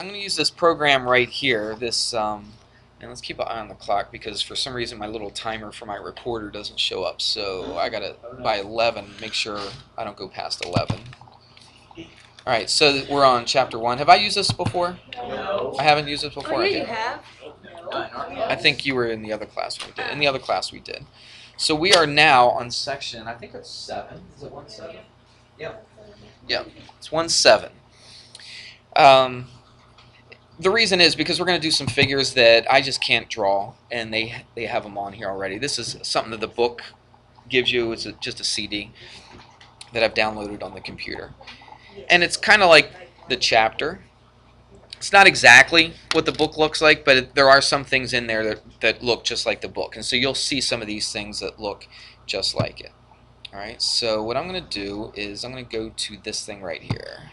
I'm going to use this program right here, and let's keep an eye on the clock because for some reason my little timer for my recorder doesn't show up. So I got to, by 11, make sure I don't go past 11. Alright, so we're on chapter 1. Have I used this before? No. I haven't used this before? Oh, yeah, Okay. you have. I think you were in the other class we did. In the other class we did. So we are now on section, I think it's 7. Is it 1-7? Yep. Yeah, it's 1-7. The reason is because we're going to do some figures that I just can't draw, and they have them on here already. This is something that the book gives you. It's just a CD that I've downloaded on the computer. And it's kind of like the chapter. It's not exactly what the book looks like, but there are some things in there that look just like the book. And so you'll see some of these things that look just like it. Alright, so what I'm going to do is I'm going to go to this thing right here.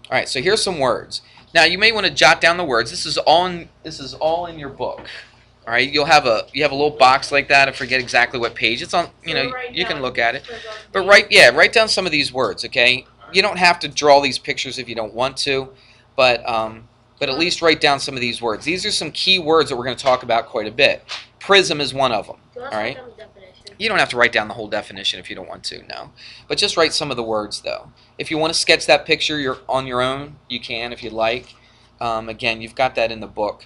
Alright, so here's some words. Now you may want to jot down the words. This is all in your book. All right, you have a little box like that. I forget exactly what page it's on. You know, you can look at it. But write down some of these words. Okay, you don't have to draw these pictures if you don't want to, but at least write down some of these words. These are some key words that we're going to talk about quite a bit. Prism is one of them. All right. You don't have to write down the whole definition if you don't want to, no. But just write some of the words, though. If you want to sketch that picture on your own, you can if you'd like. Again, you've got that in the book.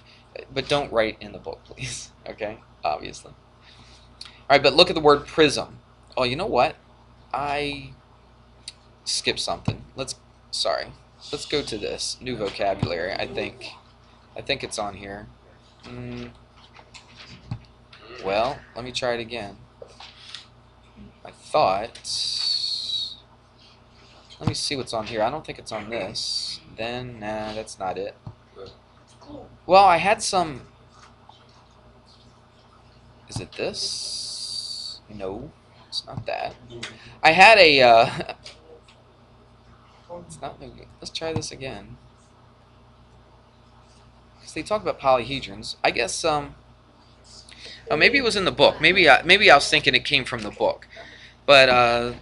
But don't write in the book, please. Okay? Obviously. All right, but look at the word prism. Oh, you know what? I skipped something. Let's go to this. New vocabulary, I think. I think it's on here. Well, let me try it again. I thought, let me see what's on here. I don't think it's on this. Then, nah, that's not it. Well, I had some, is it this? No, it's not that. I had a, it's not, let's try this again. Because they talk about polyhedrons. I guess, oh, maybe it was in the book. Maybe I was thinking it came from the book. But,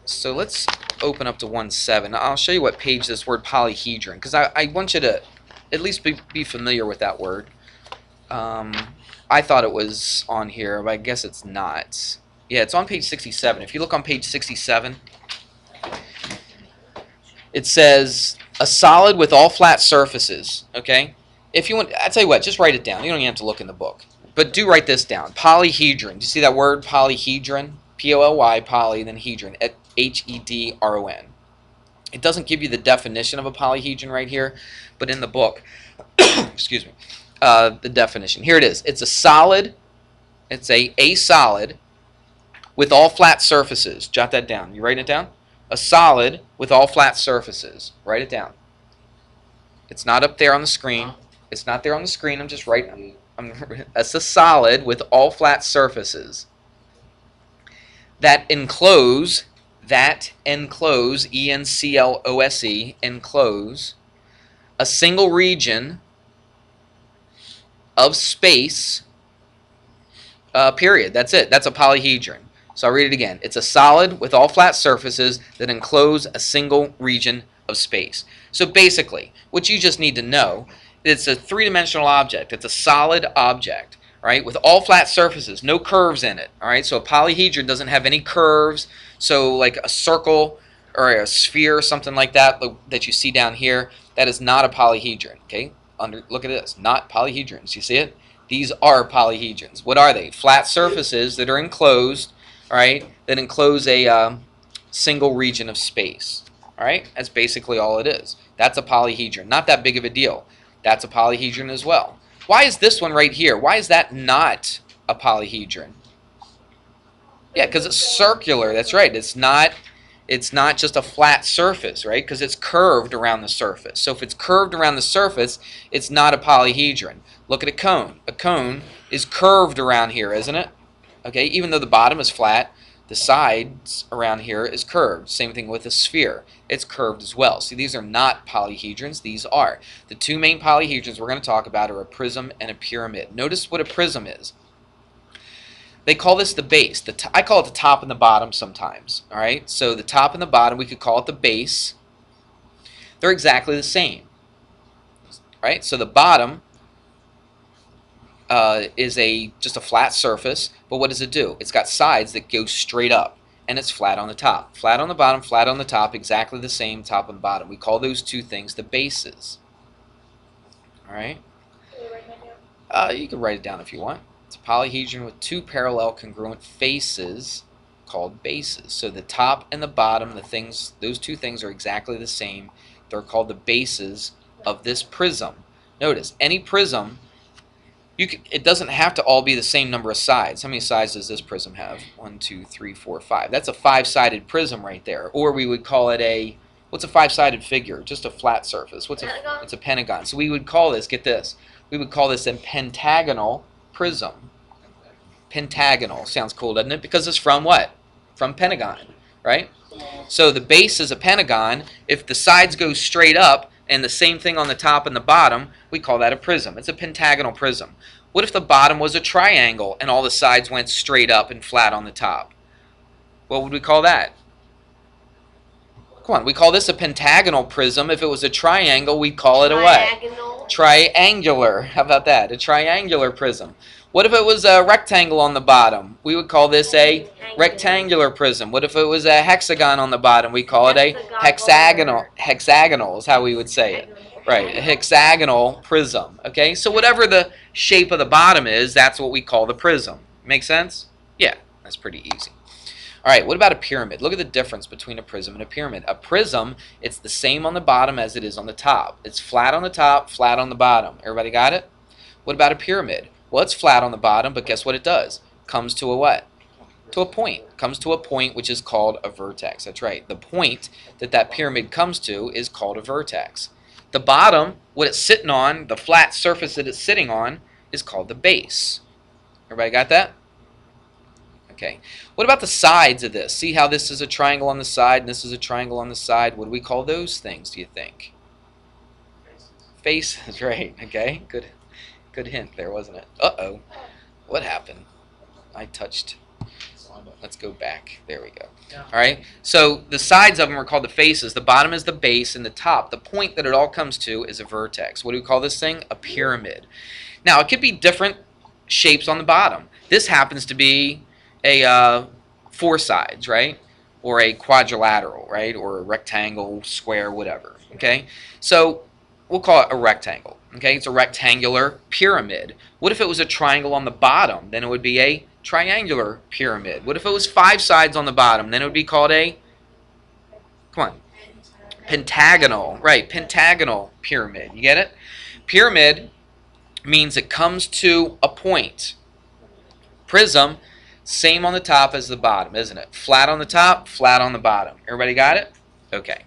so let's open up to 1-7. I'll show you what page this word polyhedron, because I want you to at least be familiar with that word. I thought it was on here, but I guess it's not. Yeah, it's on page 67. If you look on page 67, it says, a solid with all flat surfaces, okay? If you want, I tell you what, just write it down. You don't even have to look in the book. But do write this down. Polyhedron. Do you see that word, polyhedron? P-O-L-Y, poly, then hedron, H-E-D-R-O-N. It doesn't give you the definition of a polyhedron right here, but in the book, excuse me, the definition. Here it is. It's a solid, it's a solid with all flat surfaces. Jot that down. You writing it down? A solid with all flat surfaces. Write it down. It's not up there on the screen. It's not there on the screen. I'm just writing. It's a solid with all flat surfaces that enclose, E-N-C-L-O-S-E, enclose, a single region of space, period. That's it. That's a polyhedron. So I'll read it again. It's a solid with all flat surfaces that enclose a single region of space. So basically, what you just need to know, it's a three-dimensional object. It's a solid object. Right, with all flat surfaces, no curves in it. All right, so a polyhedron doesn't have any curves. So like a circle or a sphere or something like that that you see down here, that is not a polyhedron. Okay, look at this, not polyhedrons. You see it? These are polyhedrons. What are they? Flat surfaces that are enclosed. All right, that enclose a single region of space. All right, that's basically all it is. That's a polyhedron. Not that big of a deal. That's a polyhedron as well. Why is this one right here? Why is that not a polyhedron? Yeah, because it's circular. That's right. It's not just a flat surface, right? Because it's curved around the surface. So if it's curved around the surface, it's not a polyhedron. Look at a cone. A cone is curved around here, isn't it? Okay, even though the bottom is flat, the sides around here is curved. Same thing with a sphere. It's curved as well. See, these are not polyhedrons. These are. The two main polyhedrons we're going to talk about are a prism and a pyramid. Notice what a prism is. They call this the base. I call it the top and the bottom sometimes. All right. So the top and the bottom, we could call it the base. They're exactly the same. right? So the bottom is just a flat surface, but what does it do? It's got sides that go straight up, and it's flat on the top. Flat on the bottom, flat on the top, exactly the same top and bottom. We call those two things the bases. All right? You can write it down if you want. It's a polyhedron with two parallel congruent faces called bases. So the top and the bottom, those two things are exactly the same. They're called the bases of this prism. Notice, any prism, it doesn't have to all be the same number of sides. How many sides does this prism have? 1, 2, 3, 4, 5. That's a five-sided prism right there. Or we would call it what's a five-sided figure? Just a flat surface. It's a pentagon. So we would call this, get this, we would call this a pentagonal prism. Pentagonal. Sounds cool, doesn't it? Because it's from what? From pentagon, right? So the base is a pentagon. If the sides go straight up, and the same thing on the top and the bottom, we call that a prism. It's a pentagonal prism. What if the bottom was a triangle and all the sides went straight up and flat on the top? What would we call that? Come on, we call this a pentagonal prism. If it was a triangle, we'd call it a what? Triangular. How about that? A triangular prism. What if it was a rectangle on the bottom? We would call this a rectangular prism. What if it was a hexagon on the bottom? We call it a hexagonal. Hexagonal is how we would say it. Right, a hexagonal prism. Okay, so whatever the shape of the bottom is, that's what we call the prism. Make sense? Yeah, that's pretty easy. All right, what about a pyramid? Look at the difference between a prism and a pyramid. A prism, it's the same on the bottom as it is on the top. It's flat on the top, flat on the bottom. Everybody got it? What about a pyramid? Well, it's flat on the bottom, but guess what it does? Comes to a what? To a point. Comes to a point which is called a vertex. That's right. The point that pyramid comes to is called a vertex. The bottom, what it's sitting on, the flat surface that it's sitting on, is called the base. Everybody got that? Okay. What about the sides of this? See how this is a triangle on the side and this is a triangle on the side? What do we call those things, do you think? Faces, right. Okay. Good hint there, wasn't it? Uh-oh. What happened? I touched. Let's go back. There we go. All right. So the sides of them are called the faces. The bottom is the base, and the top, the point that it all comes to, is a vertex. What do we call this thing? A pyramid. Now, it could be different shapes on the bottom. This happens to be a four sides, right? Or a quadrilateral, right? Or a rectangle, square, whatever. Okay. So we'll call it a rectangle. Okay, it's a rectangular pyramid. What if it was a triangle on the bottom? Then it would be a triangular pyramid. What if it was five sides on the bottom? Then it would be called a, come on, pentagonal. Right, pentagonal pyramid. You get it? Pyramid means it comes to a point. Prism, same on the top as the bottom, isn't it? Flat on the top, flat on the bottom. Everybody got it? Okay.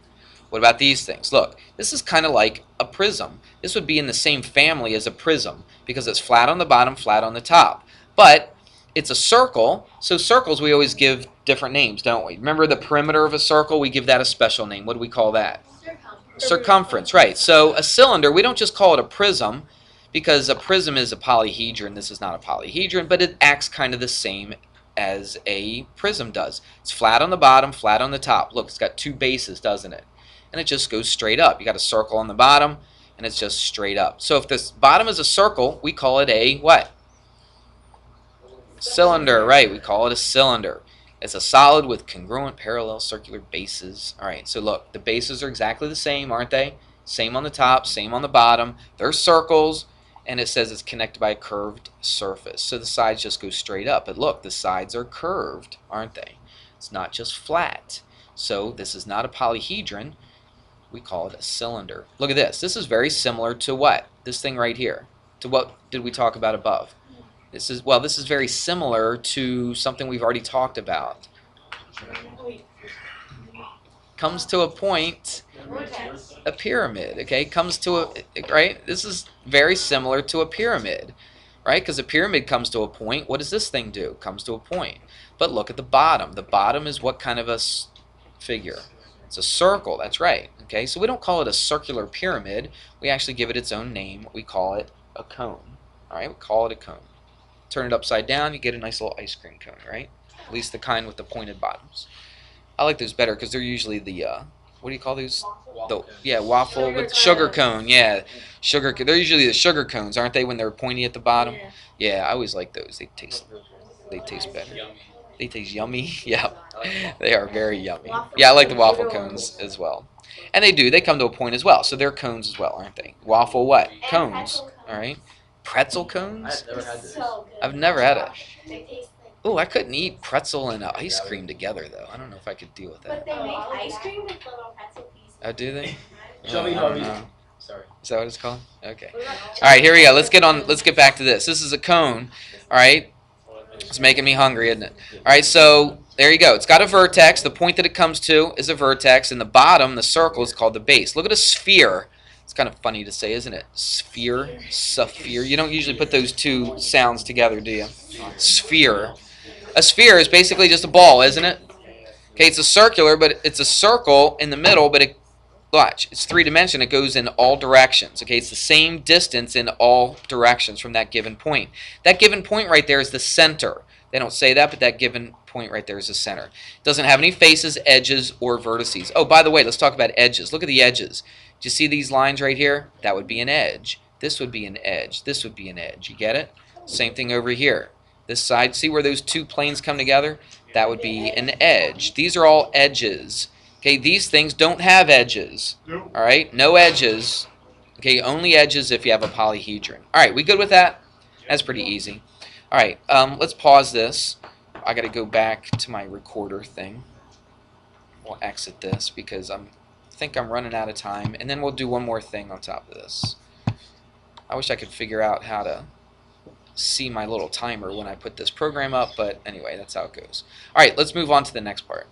What about these things? Look, this is kind of like a prism. This would be in the same family as a prism because it's flat on the bottom, flat on the top. But it's a circle, so circles we always give different names, don't we? Remember the perimeter of a circle? We give that a special name. What do we call that? Circumference, right. So a cylinder, we don't just call it a prism because a prism is a polyhedron. This is not a polyhedron, but it acts kind of the same as a prism does. It's flat on the bottom, flat on the top. Look, it's got two bases, doesn't it? And it just goes straight up. You got a circle on the bottom, and it's just straight up. So if this bottom is a circle, we call it a what? Cylinder, right. We call it a cylinder. It's a solid with congruent parallel circular bases. All right, so look, the bases are exactly the same, aren't they? Same on the top, same on the bottom. They're circles, and it says it's connected by a curved surface. So the sides just go straight up. But look, the sides are curved, aren't they? It's not just flat. So this is not a polyhedron. We call it a cylinder. Look at this. This is very similar to what? This thing right here. To what did we talk about above? This is very similar to something we've already talked about. Comes to a point, a pyramid, okay? Comes to a, right? This is very similar to a pyramid, right? Because a pyramid comes to a point. What does this thing do? Comes to a point. But look at the bottom. The bottom is what kind of a figure? It's a circle, that's right. Okay, so we don't call it a circular pyramid. We actually give it its own name. We call it a cone. All right, we call it a cone. Turn it upside down, you get a nice little ice cream cone, right? At least the kind with the pointed bottoms. I like those better because they're usually the what do you call these? Yeah, waffle with sugar cone. Yeah, sugar. They're usually the sugar cones, aren't they? When they're pointy at the bottom. Yeah, I always like those. They taste better. They taste yummy. Yeah, they are very yummy. Yeah, I like the waffle cones as well. And they do. They come to a point as well. So they're cones as well, aren't they? Waffle what? Cones. All right. Pretzel cones? I've never had it. Oh, I couldn't eat pretzel and ice cream together, though. I don't know if I could deal with that. But they make ice cream with little pretzel pieces. Oh, do they? Show me I how don't you. know. Sorry. Is that what it's called? Okay. All right, here we go. Let's get on. Let's get back to this. This is a cone. All right. It's making me hungry, isn't it? All right. So there you go. It's got a vertex. The point that it comes to is a vertex, and the bottom, the circle, is called the base. Look at a sphere. It's kind of funny to say, isn't it? Sphere, sphere. You don't usually put those two sounds together, do you? Sphere. A sphere is basically just a ball, isn't it? Okay, it's a circular, but it's a circle in the middle, but watch, it's three-dimensional. It goes in all directions. Okay, it's the same distance in all directions from that given point. That given point right there is the center. They don't say that, but that given point right there is the center. It doesn't have any faces, edges, or vertices. Oh, by the way, let's talk about edges. Look at the edges. Do you see these lines right here? That would be an edge. This would be an edge. This would be an edge. You get it? Same thing over here. This side, see where those two planes come together? That would be an edge. These are all edges. Okay, these things don't have edges. All right, no edges. Okay, only edges if you have a polyhedron. All right, we good with that? That's pretty easy. All right, let's pause this. I got to go back to my recorder thing. We'll exit this because I think I'm running out of time, and then we'll do one more thing on top of this. I wish I could figure out how to see my little timer when I put this program up, but anyway, that's how it goes. All right, let's move on to the next part.